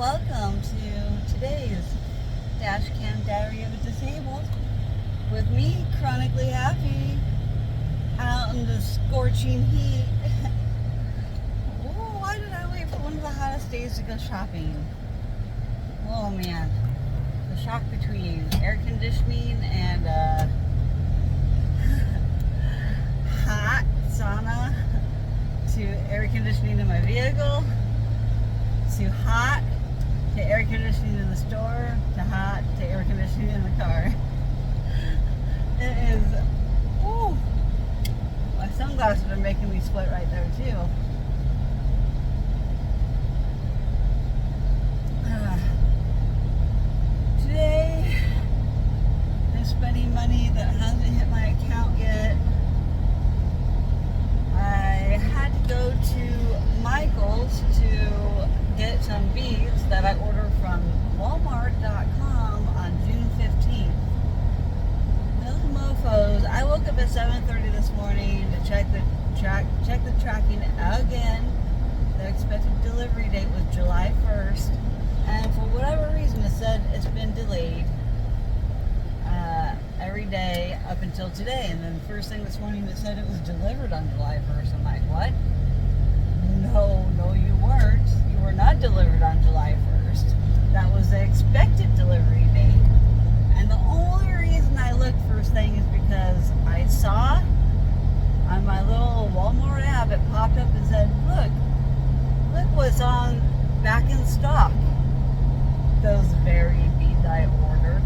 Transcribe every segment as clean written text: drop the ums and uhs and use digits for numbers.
welcome to today's Dashcam Diary of a Disabled with me, chronically happy, out in the scorching heat. Oh, why did I wait for one of the hottest days to go shopping? Oh man, the shock between air conditioning and hot sauna to air conditioning in my vehicle to hot to air conditioning in the store to hot to air conditioning in the car. It is, ooh, my sunglasses are making me sweat right there too. Today I'm spending money that hasn't hit my account yet. I had to go to Michael's to get some beads that I ordered from Walmart.com on June 15th. Those mofos. I woke up at 7:30 this morning to check the tracking again. The expected delivery date was July 1st, and for whatever reason it said it's been delayed every day up until today. And then first thing this morning it said it was delivered on July 1st. I'm like, what? No, you weren't. You were not delivered on July 1st. That was the expected delivery date. And the only reason I looked first thing is because I saw on my little Walmart app, it popped up and said, look what's on back in stock. Those very beads I ordered.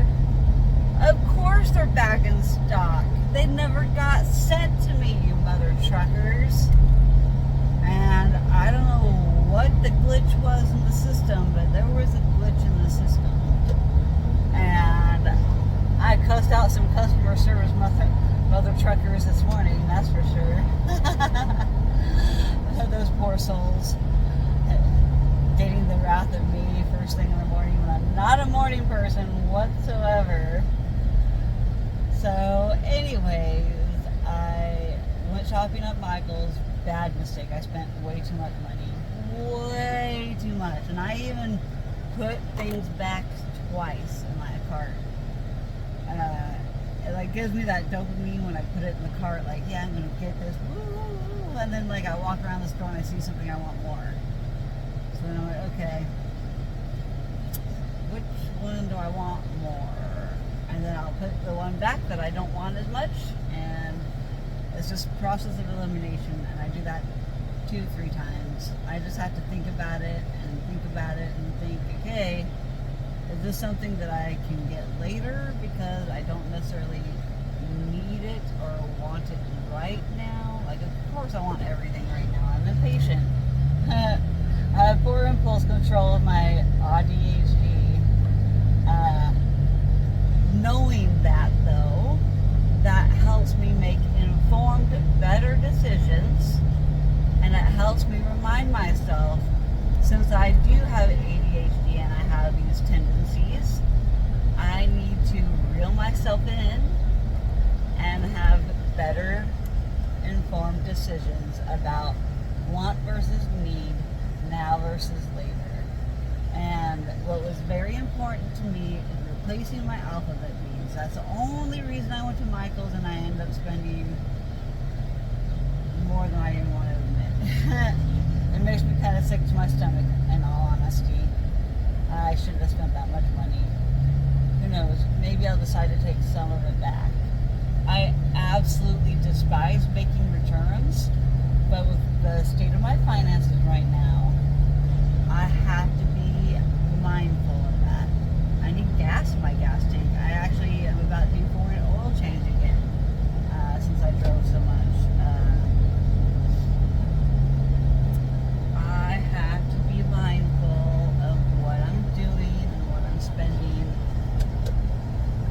Of course they're back in stock. They never got sent to me, you mother truckers. And I don't know what the glitch was in the system, but there was a glitch in the system. And I cussed out some customer service mother truckers this morning, that's for sure. Those poor souls getting the wrath of me first thing in the morning when I'm not a morning person whatsoever. So anyways, I went shopping at Michael's. Bad mistake. I spent way too much money. Way too much. And I even put things back twice in my cart. It like gives me that dopamine when I put it in the cart, like, yeah, I'm gonna get this, woo, and then like I walk around the store and I see something I want more. So then I'm like, okay, which one do I want more? And then I'll put the one back that I don't want as much, and it's just a process of elimination, and I do that 2-3 times. I just have to think about it and think, okay, is this something that I can get later because I don't necessarily need it or want it right now? Like, of course I want everything right now. I'm impatient. I have poor impulse control of my ADHD. Knowing that, though, that helps me make informed, better decisions, and it helps me remind myself, since I do have ADHD and I have these tendencies, I need to reel myself in and have better informed decisions about want versus need, now versus later. And what was very important to me is replacing my alphabet beads. That's the only reason I went to Michael's, and I ended up spending more than I even want to admit. It makes me kind of sick to my stomach, in all honesty. I shouldn't have spent that much money. Who knows? Maybe I'll decide to take some of it back. I absolutely despise making returns, but with the state of my finances right now, I have to be mindful of that. I need gas in my gas tank. I actually am about due for an oil change again, since I drove so much. I have to be mindful of what I'm doing and what I'm spending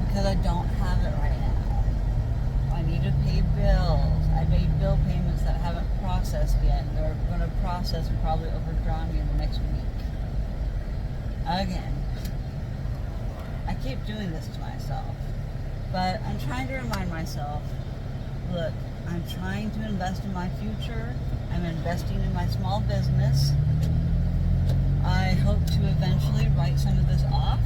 because I don't have it right now. I need to pay bills. I made bill payments that haven't processed yet, and they're going to process and probably overdraw me in the next week. Again. I keep doing this to myself, but I'm trying to remind myself, look, I'm trying to invest in my future. I'm investing in my small business. I hope to eventually take some of this off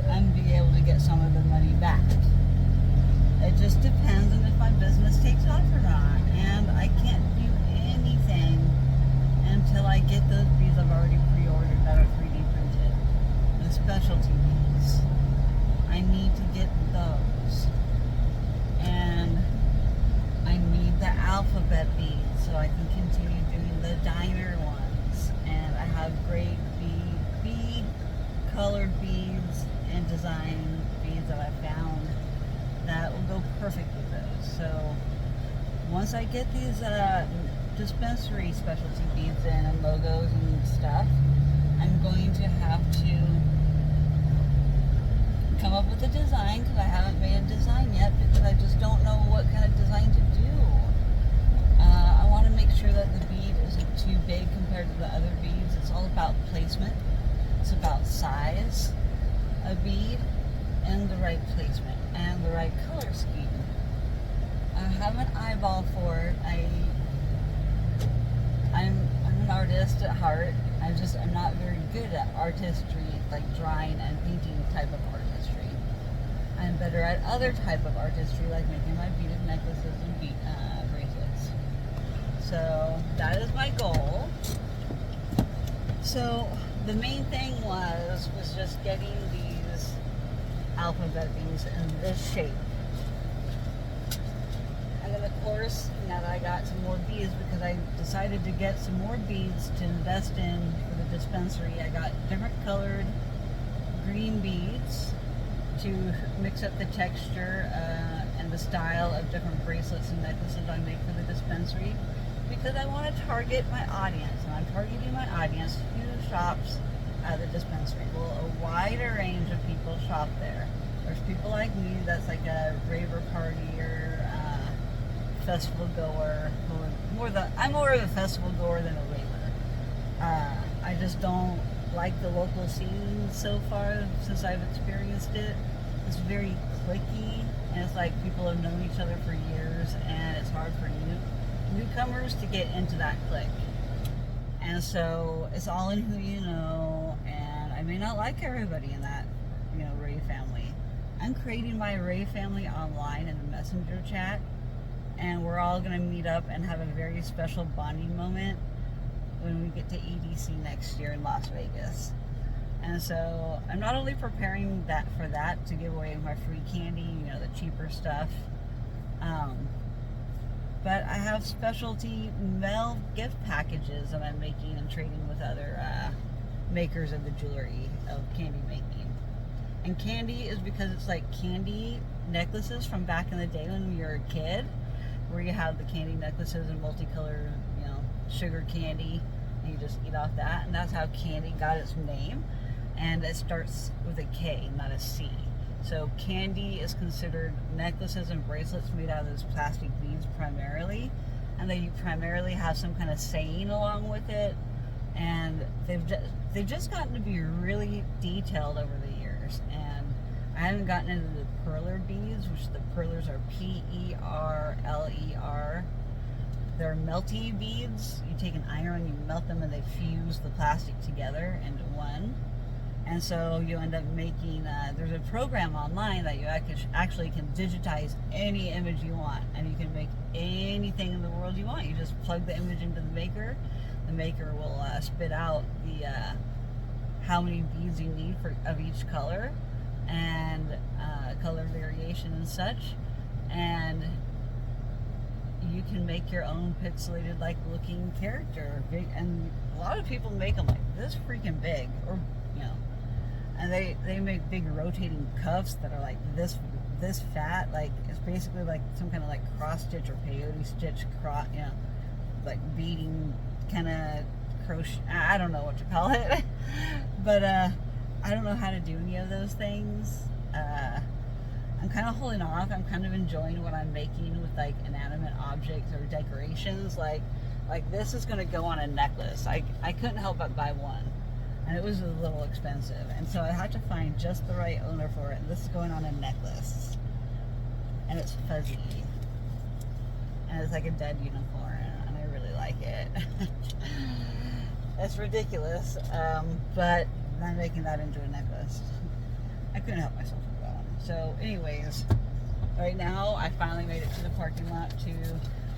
and be able to get some of the money back. It just depends on if my business takes off or not. And I can't do anything until I get those beads I've already pre-ordered that are 3D printed. The specialty beads. I need to get those. And I need the alphabet beads so I can continue doing the diner ones. And I have great bead colored beads and design beads that I found that will go perfect with those. So once I get these dispensary specialty beads in and logos and stuff, I'm going to have to come up with a design, because I haven't made a design yet, because I just don't know what kind of design to do. I want to make sure that the bead isn't too big compared to the other beads. It's all about placement. It's about size of bead and the right placement and the right color scheme. I have an eyeball for it. I'm an artist at heart. I'm not very good at artistry, like drawing and painting type of artistry. I'm better at other type of artistry, like making my beaded necklaces and bracelets. So that is my goal. So the main thing was just getting these alphabet beads in this shape. And then of course, now that I got some more beads, because I decided to get some more beads to invest in for the dispensary, I got different colored green beads to mix up the texture and the style of different bracelets and necklaces I make for the dispensary, because I want to target my audience, and I'm targeting my audience who shops at the dispensary. Well, a wider range of people shop there. There's people like me that's like a raver partier, festival goer. I'm more of a festival goer than a raver. I just don't like the local scene so far since I've experienced it. It's very cliquey, and it's like people have known each other for years, and it's hard for newcomers to get into that clique. And so it's all in who you know, and I may not like everybody in that, rave family. I'm creating my rave family online in the messenger chat, and we're all going to meet up and have a very special bonding moment when we get to EDC next year in Las Vegas. And so I'm not only preparing for that to give away my free candy, the cheaper stuff, but I have specialty mail gift packages that I'm making and trading with other makers of the jewelry, of candy making. And candy is because it's like candy necklaces from back in the day when you were a kid, where you have the candy necklaces and multicolored, sugar candy, and you just eat off that. And that's how candy got its name. And it starts with a K, not a C. So candy is considered necklaces and bracelets made out of those plastic beads primarily, and they primarily have some kind of saying along with it. And they've just gotten to be really detailed over the years. And I haven't gotten into the perler beads, which the perlers are Perler. They're melty beads. You take an iron, you melt them, and they fuse the plastic together into one. And so you end up making, there's a program online that you actually can digitize any image you want, and you can make anything in the world you want. You just plug the image into the maker will spit out the how many beads you need of each color, and color variation and such, and you can make your own pixelated like looking character. And a lot of people make them like this freaking big, or and they make big rotating cuffs that are like this fat. Like it's basically like some kind of like cross stitch or peyote stitch, like beading kind of crochet. I don't know what to call it, but I don't know how to do any of those things. I'm kind of holding off. I'm kind of enjoying what I'm making with like inanimate objects or decorations. Like this is going to go on a necklace. I couldn't help but buy one, and it was a little expensive, and so I had to find just the right owner for it. And this is going on a necklace, and it's fuzzy, and it's like a dead unicorn, and I really like it. It's ridiculous, but then making that into a necklace. I couldn't help myself with that one. So anyways, right now I finally made it to the parking lot to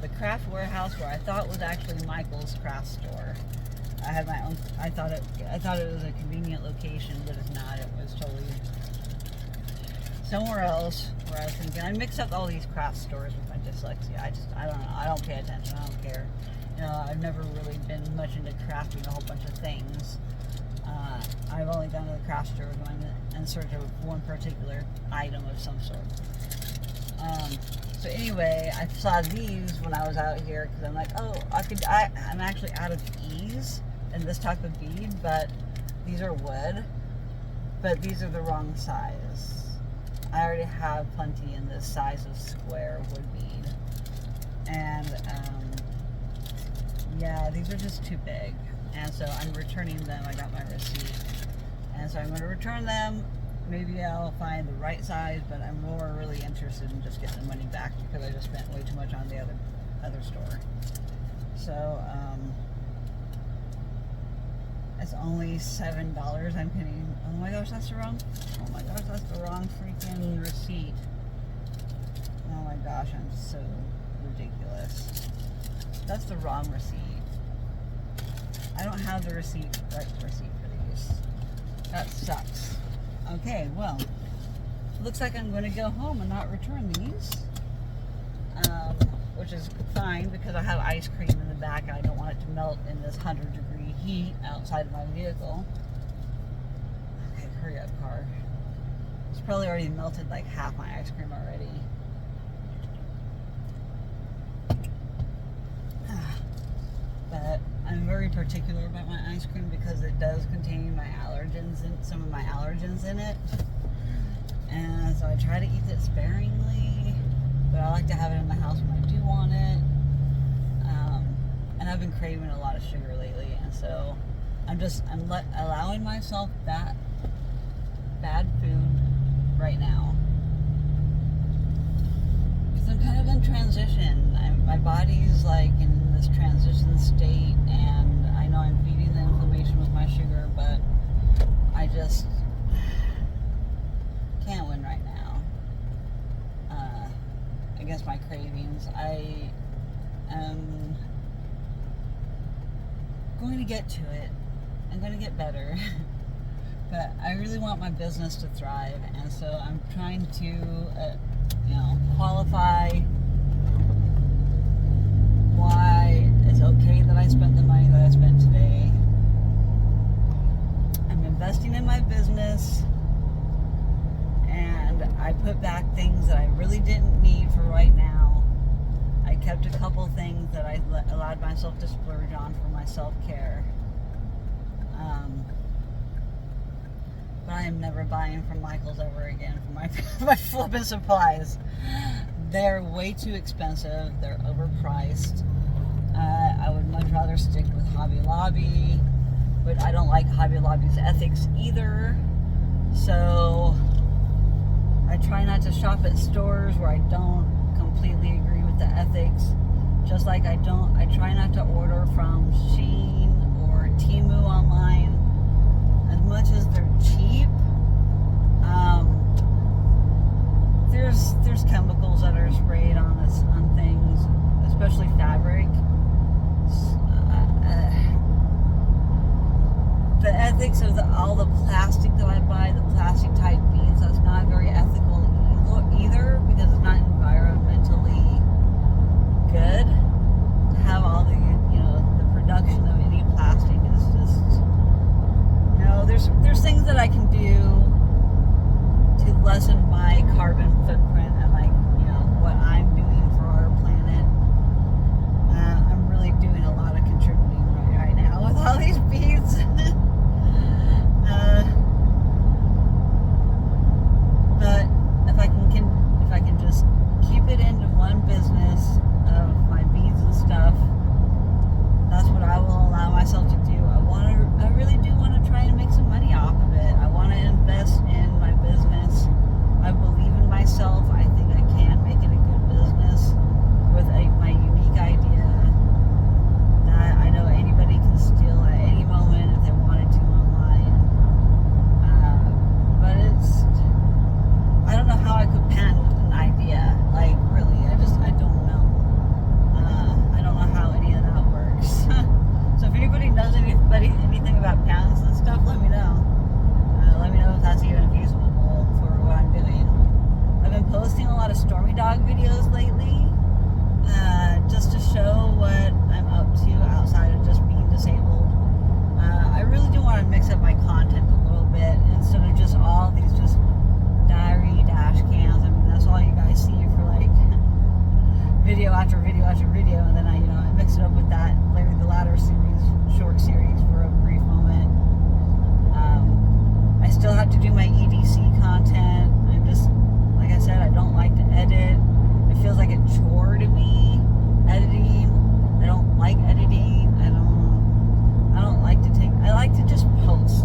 the craft warehouse where I thought was actually Michael's craft store. I had my own, I thought it was a convenient location, but it's not. It was totally somewhere else where I was thinking. I mix up all these craft stores with my dyslexia. I don't know. I don't pay attention. I don't care. You know, I've never really been much into crafting a whole bunch of things. I've only gone to the craft store going in search of one particular item of some sort. So anyway, I saw these when I was out here because I'm like, oh, I'm actually out of ease in this type of bead, but these are wood, but these are the wrong size. I already have plenty in this size of square wood bead, and yeah, these are just too big, and so I'm returning them. I got my receipt, and so I'm going to return them. Maybe I'll find the right size, but I'm more really interested in just getting the money back because I just spent way too much on the other store. So it's only $7 I'm paying. Oh my gosh, that's the wrong. Oh my gosh, that's the wrong freaking receipt. Oh my gosh, I'm so ridiculous. That's the wrong receipt. I don't have the right receipt for these. That sucks. Okay, well, looks like I'm going to go home and not return these, which is fine because I have ice cream in the back and I don't want it to melt in this 100-degree heat outside of my vehicle. Okay, hurry up, car. It's probably already melted like half my ice cream already. But I'm very particular about my ice cream because it does contain my allergens and some of my allergens in it, and so I try to eat it sparingly, but I like to have it in the house when I do want it. And I've been craving a lot of sugar lately, and so I'm allowing myself that bad food right now because I'm kind of in transition. My body's like in this transition state, and I know I'm feeding the inflammation with my sugar, but I just can't win right now against my cravings. I am going to get to it. I'm going to get better. But I really want my business to thrive, and so I'm trying to qualify why it's okay that I spent the money that I spent today. I'm investing in my business, and I put back things that I really didn't need for right now. I kept a couple things that I allowed myself to splurge on for my self-care. But I am never buying from Michael's ever again for my flipping supplies. They're way too expensive. They're overpriced. I would much rather stick with Hobby Lobby, but I don't like Hobby Lobby's ethics either. So I try not to shop at stores where I don't completely agree with the ethics. Just like I try not to order from Shein or Temu online as much as they're cheap. There's chemicals that are sprayed on things, especially fabric. The ethics of all the plastic that I buy, the plastic type beads, that's not very ethical either because it's not environmentally good to have all the production of any plastic is just, there's things that I can do to lessen my carbon footprint and what I'm doing for our planet. I'm really doing a lot of contributing right now with all these beads. But if I can just keep it into one business of my beads and stuff, that's what I will allow all these just diary dash cams. I mean, that's all you guys see for like video after video after video, and then I mix it up with that Larry the Ladder series, short series for a brief moment. I still have to do my EDC content. I'm just, like I said, I don't like to edit. It feels like a chore to me, editing. I don't like editing. I don't like to I like to just post.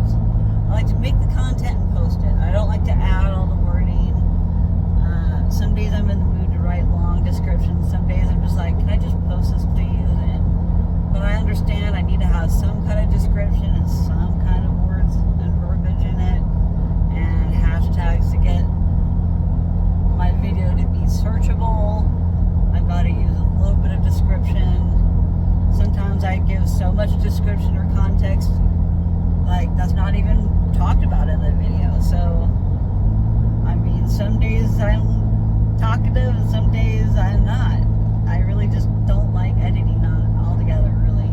I like to make the content and post it. I don't like to add all the wording. Some days I'm in the mood to write long descriptions. Some days I'm just like, can I just post this, please? But I understand I need to have some kind of description and some kind of words and verbiage in it and hashtags to get my video to be searchable. I've got to use a little bit of description. Sometimes I give so much description or context, like that's not even talked about in the video. So, I mean, some days I'm talkative and some days I'm not. I really just don't like editing altogether, really.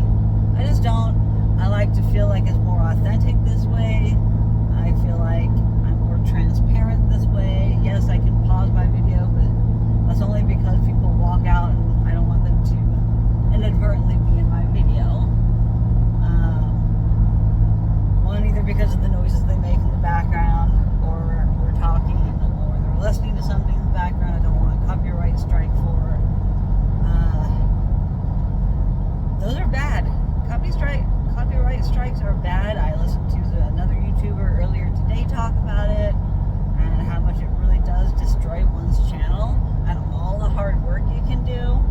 I just don't. I like to feel like it's more authentic this way. I feel like I'm more transparent this way. Yes, I can pause my video, but that's only because people walk out and I don't want them to inadvertently be in my video. One, either because of the noises they make in the background, or we're talking, or they're listening to something in the background I don't want a copyright strike for. Those are bad. Copyright strikes are bad. I listened to another YouTuber earlier today talk about it and how much it really does destroy one's channel and all the hard work you can do.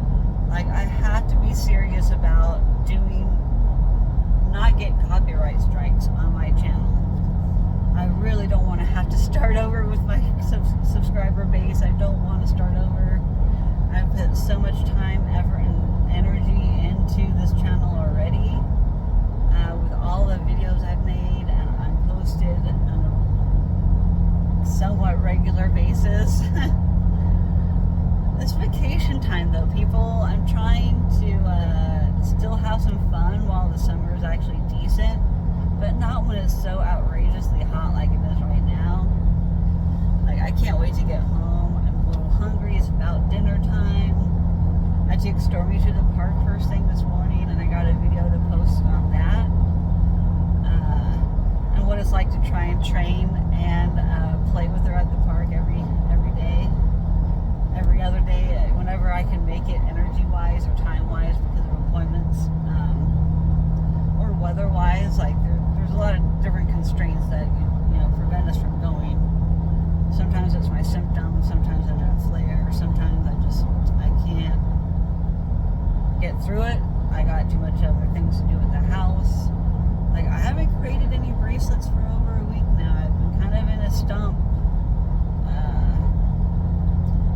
Like, I have to be serious about not getting copyright strikes on my channel. I really don't want to have to start over with my subscriber base. I don't want to start over. I've put so much time, effort, and energy into this channel already, with all the videos I've made and I'm posted on a somewhat regular basis. This vacation time, though, people, I'm trying to still have some fun while the summer is actually decent, but not when it's so outrageously hot like it is right now. Like, I can't wait to get home. I'm a little hungry. It's about dinner time. I took Stormy to the park first thing this morning, and I got a video to post on that. And what it's like to try and train and play with her at the park every day. Every other day, whenever I can make it energy-wise or time-wise because of appointments, or weather-wise. Like, there's a lot of different constraints that prevent us from going. Sometimes it's my symptoms, sometimes I'm in a flare, sometimes I can't get through it. I got too much other things to do with the house. Like, I haven't created any bracelets for over a week now. I've been kind of in a stump.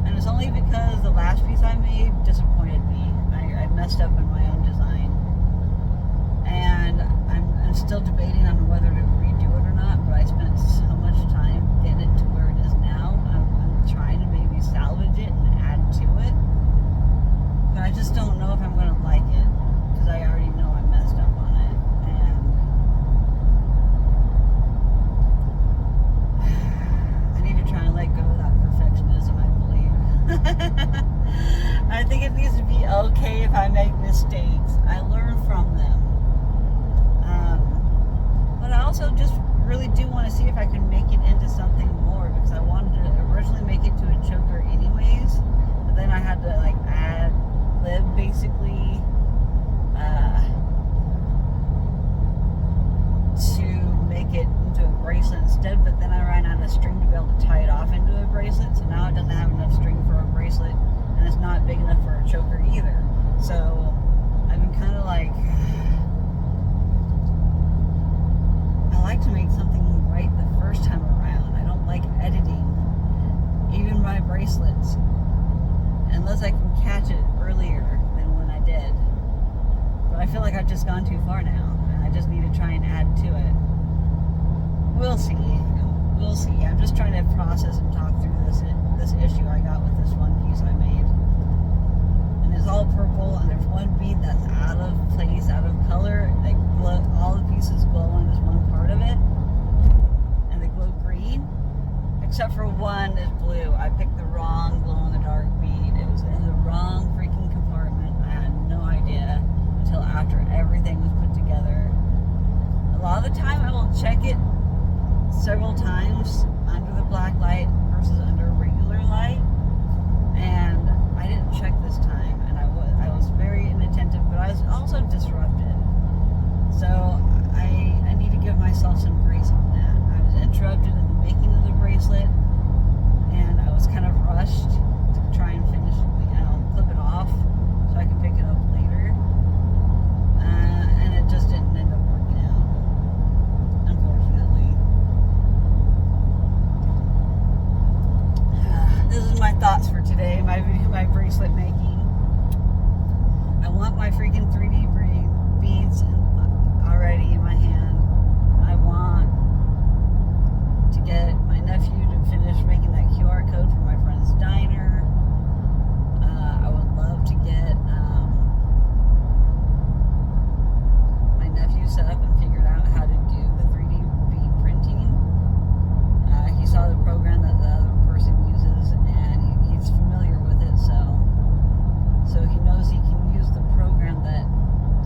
And it's only because the last piece I made disappointed me. I messed up in my own design. And I'm still debating on whether to redo it or not, but I spent so much time getting it to where it is now. I'm trying to maybe salvage it and add to it. But I just don't know if I'm going to like it, because I already know I messed up on it. And I need to try and let go of that perfectionism, I believe. I think it needs to be okay if I make mistakes. I learn from them. But I also just really do want to see if I can make it into something more, because I wanted to originally make it to a choker anyways, but then I had to like add lib basically to make it into a bracelet instead, but then I ran out of string to be able to tie it off into a bracelet, so now it doesn't have enough string for a bracelet, and it's not big enough for a choker either. So I've been kind of like, I like to make something right the first time around. I don't like editing, even my bracelets, unless I can catch it earlier than when I did. But I feel like I've just gone too far now, and I just need to try and add to it. We'll see. We'll see. I'm just trying to process and talk through this issue I got with this one piece I made. And it's all purple, and there's one bead that's out of place, out of color. All the pieces glow on this one part of it, and they glow green. of the time I will check it several times under the black light versus under regular light, and I didn't check this time, and I was very inattentive, but I was also disrupted. So I need to give myself some grace on that. I was interrupted in the making of the bracelet, and I was kind of rushed to try and finish, clip it off so I can pick it up later, and it just didn't end up working out, unfortunately. This is my thoughts for today, my bracelet making. I want my freaking 3D beads already in my hand. I want to get my nephew to finish making that QR code for my friend's diner. I would love to get my nephew set up and figured out how to do the 3D bead printing. He saw the program that the other person uses, and he's familiar with it, so he knows he can use the program that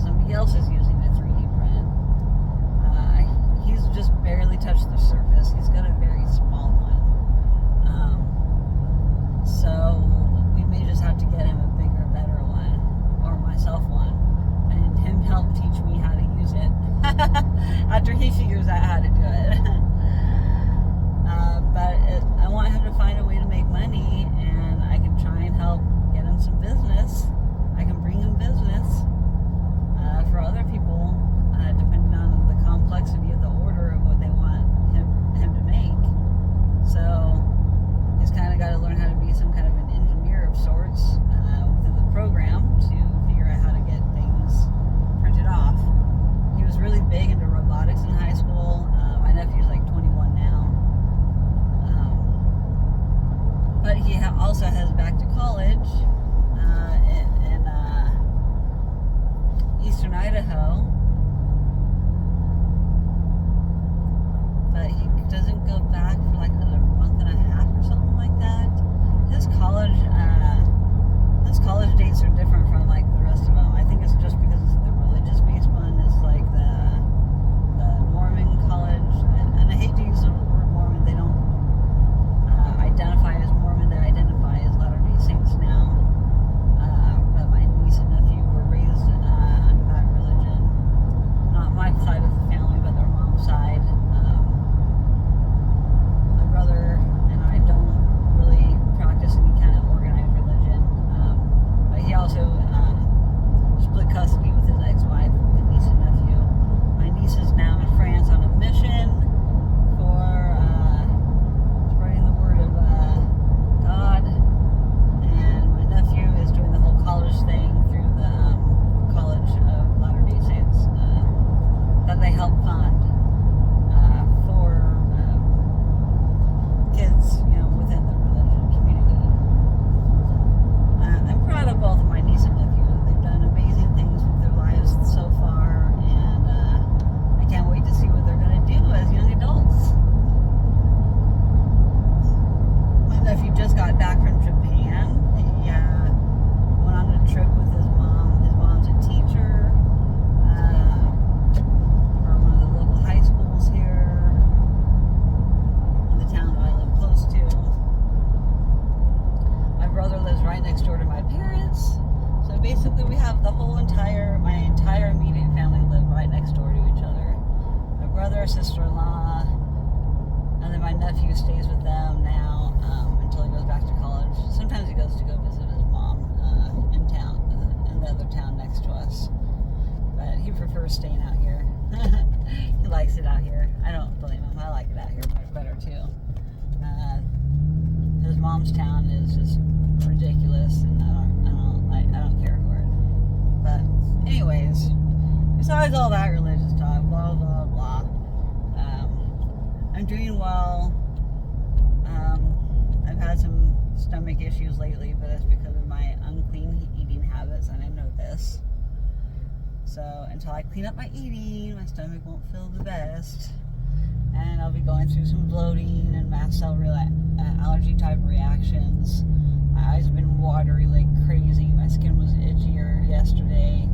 somebody else is using to 3D print. He's just barely touched the surface. He's got a very small one. So we may just have to get him a bigger, better one, or myself one, and him help teach me how to use it after he figures out how to do it. I want him to find a way to make money, and I can try and help get him some business. I can bring him business for other people, depending on the complexity of the order of what they want him to make. So he's kind of got to learn how to be some kind of an engineer of sorts within the program to figure out how to get things printed off. He was really big into robotics in high school. My nephew's like 21 now. But he also has back to college in Eastern Idaho. But he doesn't go back for like another month and a half or something like that. His college dates are different from like the rest of them. I think it's just because it's the religious-based one. It's like the Mormon college, and I hate to use the word Mormon. They don't identify as Mormon. They identify as Latter-day Saints now. But my niece and nephew were raised under that religion. Not my side of the family, but their mom's side. My brother and I don't really practice any kind of organized religion. But he also split custody with his ex-wife, with the niece and nephew. My niece is now in France on a mission for spreading the word of God, and my nephew is doing the whole college thing through the College of Latter-day Saints that they help fund for kids, within the religion community. I'm proud of both of my niece and nephew. They've done amazing things with their lives so far, and I can't wait to see what they're going to do as young adults. My nephew just got back from Japan. He went on a trip with his mom. His mom's a teacher for one of the local high schools here in the town that I live close to. My brother lives right next door to my parents. So basically we have my entire immediate family live right next door to each other. My brother, sister-in-law, and then my nephew stays with them now until he goes back to college. Sometimes he goes to go visit his mom in town, in the other town next to us. But he prefers staying out here. He likes it out here. I don't blame him. I like it out here much better too. His mom's town is just ridiculous, and I don't care for it. But anyways, besides all that religious talk, blah blah blah, I'm doing well. I've had some stomach issues lately, but it's because of my unclean eating habits, and I know this. So until I clean up my eating, my stomach won't feel the best, and I'll be going through some bloating and mast cell allergy type reactions. My eyes have been watery like crazy. My skin was itchier yesterday.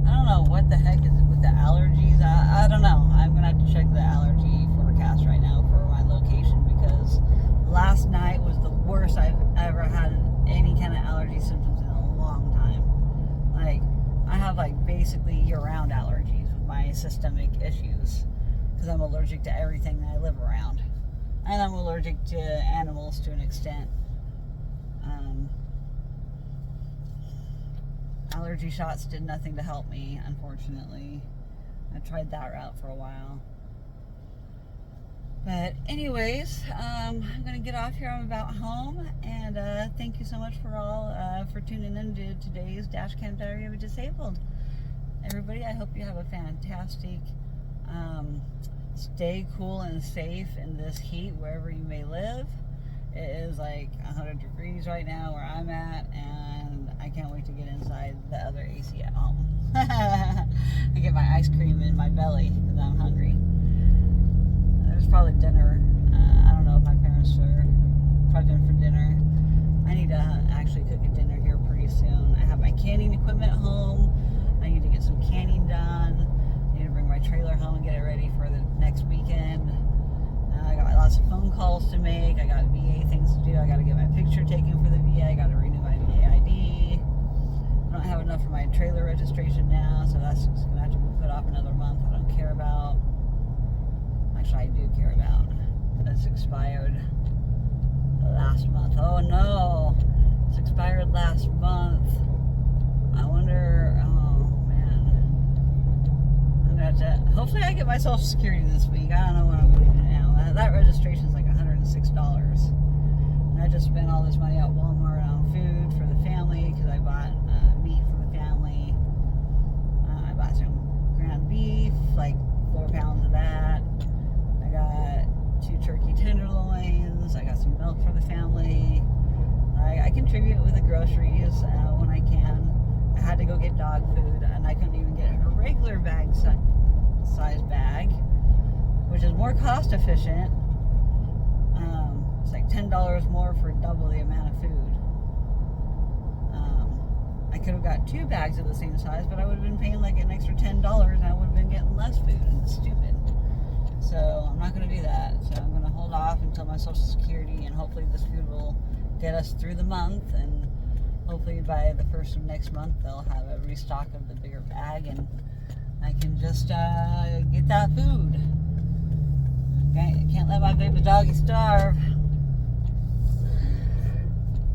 I don't know what the heck is with the allergies. I don't know. I'm gonna have to check the allergy forecast right now for my location, because last night was the worst I've ever had any kind of allergy symptoms in a long time. Like, I have like basically year-round allergies with my systemic issues, because I'm allergic to everything that I live around, and I'm allergic to animals to an extent. Allergy shots did nothing to help me, unfortunately. I tried that route for a while. But anyways, I'm going to get off here. I'm about home. And thank you so much for tuning in to today's Dashcam Diary of a Disabled. Everybody, I hope you have a fantastic, stay cool and safe in this heat wherever you may live. It is like 100 degrees right now where I'm at, and I can't wait to get inside the other AC at home. I get my ice cream in my belly because I'm hungry. There's probably dinner. I don't know if my parents are probably in for dinner. I need to actually cook a dinner here pretty soon. I have my canning equipment home. I need to get some canning done. I need to bring my trailer home and get it ready for the next weekend. I got lots of phone calls to make. I got VA things to do. I got to get my picture taken for the VA. I got to renew my VA ID. I don't have enough for my trailer registration now, so that's just going to have to be put off another month. I don't care about. Actually, I do care about. It's expired last month. Oh no! It's expired last month. I wonder. Oh man. I'm going to have to. Hopefully, I get my Social Security this week. I don't know what I'm going to do now. That registration is like $106. And I just spent all this money at Walmart on food for the family, because I bought meat for the family. I bought some ground beef, like 4 pounds of that. I got 2 turkey tenderloins. I got some milk for the family. I contribute with the groceries when I can. I had to go get dog food, and I couldn't even get a regular bag size bag, which is more cost efficient. It's like $10 more for double the amount of food. I could have got 2 bags of the same size, but I would have been paying like an extra $10, and I would have been getting less food, and it's stupid. So I'm not going to do that. So I'm going to hold off until my Social Security, and hopefully this food will get us through the month, and hopefully by the first of next month they'll have a restock of the bigger bag, and I can just get that food. Okay, can't let my baby doggy starve.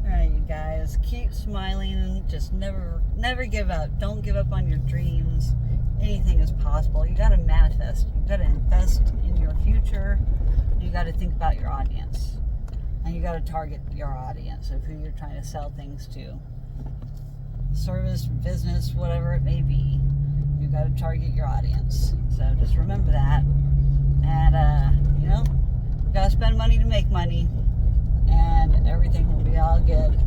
Alright, you guys, keep smiling. Just never give up. Don't give up on your dreams. Anything is possible. You gotta manifest. You gotta invest in your future. You gotta think about your audience. And you gotta target your audience of who you're trying to sell things to. Service, business, whatever it may be. You gotta target your audience. So just remember that. And, you gotta spend money to make money. And everything will be all good.